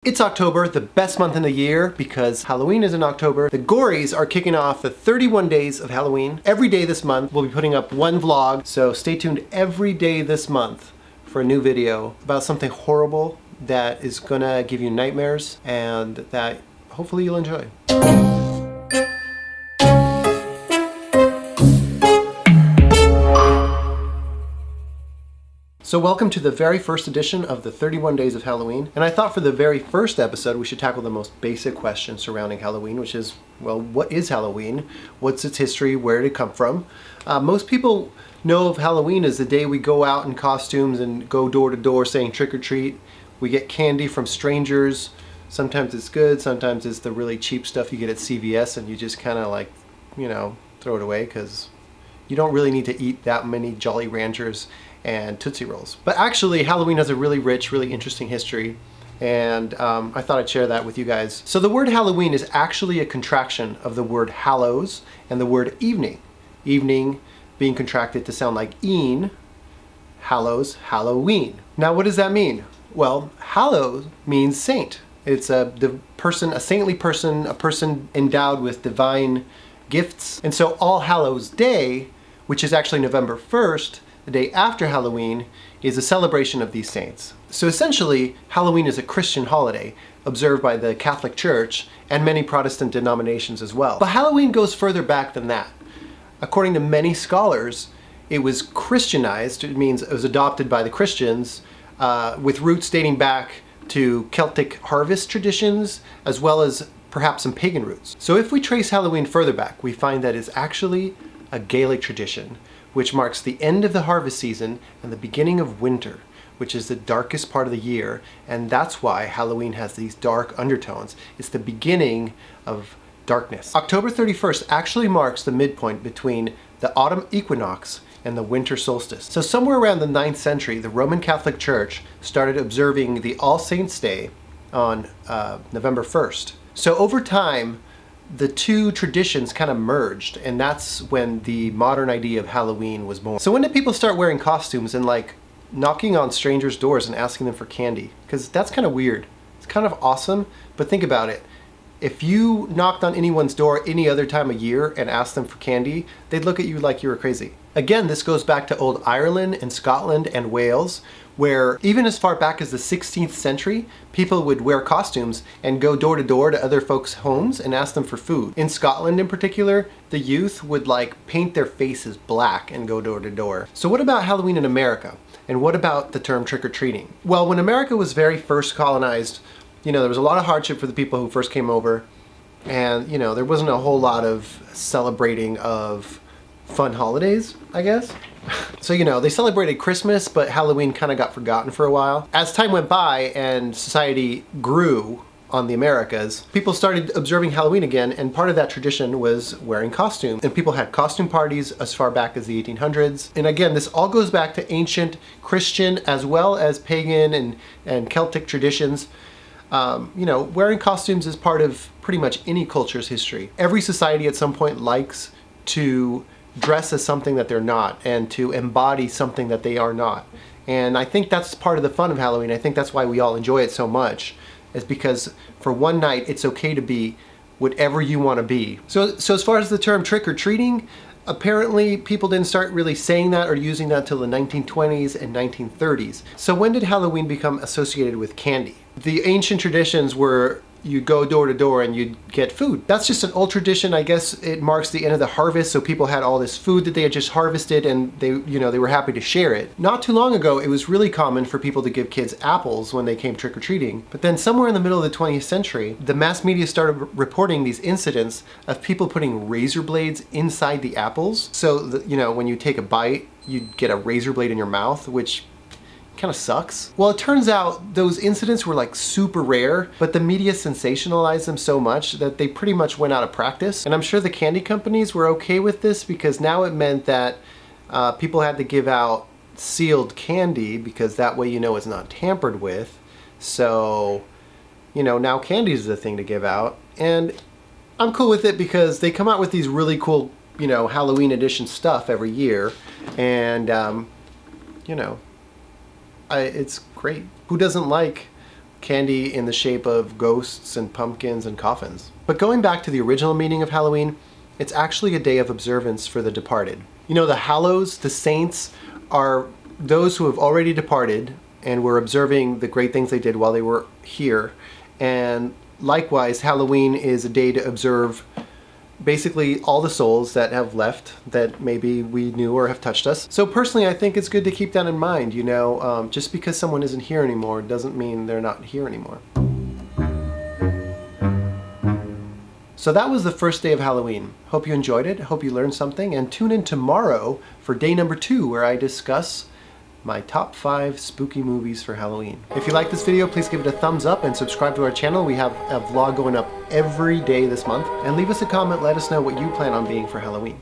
It's October, the best month in the year because Halloween is in October. The Gories are kicking off the 31 days of Halloween. Every day this month, we'll be putting up one vlog, so stay tuned every day this month for a new video about something horrible that is gonna give you nightmares and that hopefully you'll enjoy. So welcome to the very first edition of the 31 Days of Halloween, and I thought for the very first episode we should tackle the most basic question surrounding Halloween, which is, well, what is Halloween? What's its history? Where did it come from? Most people know of Halloween as the day we go out in costumes and go door to door saying trick or treat. We get candy from strangers. Sometimes it's good, sometimes it's the really cheap stuff you get at CVS and you just kind of like, throw it away because you don't really need to eat that many Jolly Ranchers and Tootsie Rolls. But actually, Halloween has a really rich, really interesting history, and I thought I'd share that with you guys. So the word Halloween is actually a contraction of the word hallows and the word evening. Evening being contracted to sound like een, hallows, Halloween. Now what does that mean? Well, hallows means saint. It's a saintly person, a person endowed with divine gifts. And so All Hallows Day, which is actually November 1st, the day after Halloween, is a celebration of these saints. So essentially, Halloween is a Christian holiday observed by the Catholic Church and many Protestant denominations as well. But Halloween goes further back than that. According to many scholars, it was Christianized. It means it was adopted by the Christians with roots dating back to Celtic harvest traditions as well as perhaps some pagan roots. So if we trace Halloween further back, we find that it's actually a Gaelic tradition, which marks the end of the harvest season and the beginning of winter, which is the darkest part of the year, and that's why Halloween has these dark undertones. It's the beginning of darkness. October 31st actually marks the midpoint between the autumn equinox and the winter solstice. So somewhere around the 9th century, the Roman Catholic Church started observing the All Saints' Day on November 1st. So over time, the two traditions kind of merged, and that's when the modern idea of Halloween was born. So when did people start wearing costumes and like knocking on strangers' doors and asking them for candy? Because that's kind of weird. It's kind of awesome, but think about it. If you knocked on anyone's door any other time of year and asked them for candy, they'd look at you like you were crazy. Again, this goes back to old Ireland and Scotland and Wales, where even as far back as the 16th century, people would wear costumes and go door to door to other folks' homes and ask them for food. In Scotland in particular, the youth would like paint their faces black and go door to door. So what about Halloween in America? And what about the term trick-or-treating? Well, when America was very first colonized, there was a lot of hardship for the people who first came over, and there wasn't a whole lot of celebrating of fun holidays, I guess. So they celebrated Christmas, but Halloween kind of got forgotten for a while. As time went by and society grew on the Americas, people started observing Halloween again, and part of that tradition was wearing costumes. And people had costume parties as far back as the 1800s. And again, this all goes back to ancient Christian as well as pagan and Celtic traditions. Wearing costumes is part of pretty much any culture's history. Every society at some point likes to dress as something that they're not and to embody something that they are not. And I think that's part of the fun of Halloween. I think that's why we all enjoy it so much, is because for one night it's okay to be whatever you want to be. So as far as the term trick-or-treating, apparently people didn't start really saying that or using that until the 1920s and 1930s. So when did Halloween become associated with candy? The ancient traditions were you go door to door and you'd get food. That's just an old tradition. I guess it marks the end of the harvest, so people had all this food that they had just harvested and they were happy to share it. Not too long ago, it was really common for people to give kids apples when they came trick-or-treating. But then somewhere in the middle of the 20th century, the mass media started reporting these incidents of people putting razor blades inside the apples. So, when you take a bite, you'd get a razor blade in your mouth, which kind of sucks. Well, it turns out those incidents were like super rare, but the media sensationalized them so much that they pretty much went out of practice. And I'm sure the candy companies were okay with this because now it meant that people had to give out sealed candy because that way it's not tampered with. So, now candy is the thing to give out. And I'm cool with it because they come out with these really cool, Halloween edition stuff every year. And, it's great. Who doesn't like candy in the shape of ghosts and pumpkins and coffins. But going back to the original meaning of Halloween, it's actually a day of observance for the departed. You know, the hallows, the saints, are those who have already departed and were observing the great things they did while they were here. And likewise, Halloween is a day to observe basically all the souls that have left that maybe we knew or have touched us. So personally, I think it's good to keep that in mind. You know, just because someone isn't here anymore doesn't mean they're not here anymore. So that was the first day of Halloween. Hope you enjoyed it, hope you learned something, and tune in tomorrow for day number 2, where I discuss my top 5 spooky movies for Halloween. If you like this video, please give it a thumbs up and subscribe to our channel. We have a vlog going up every day this month. And leave us a comment, let us know what you plan on being for Halloween.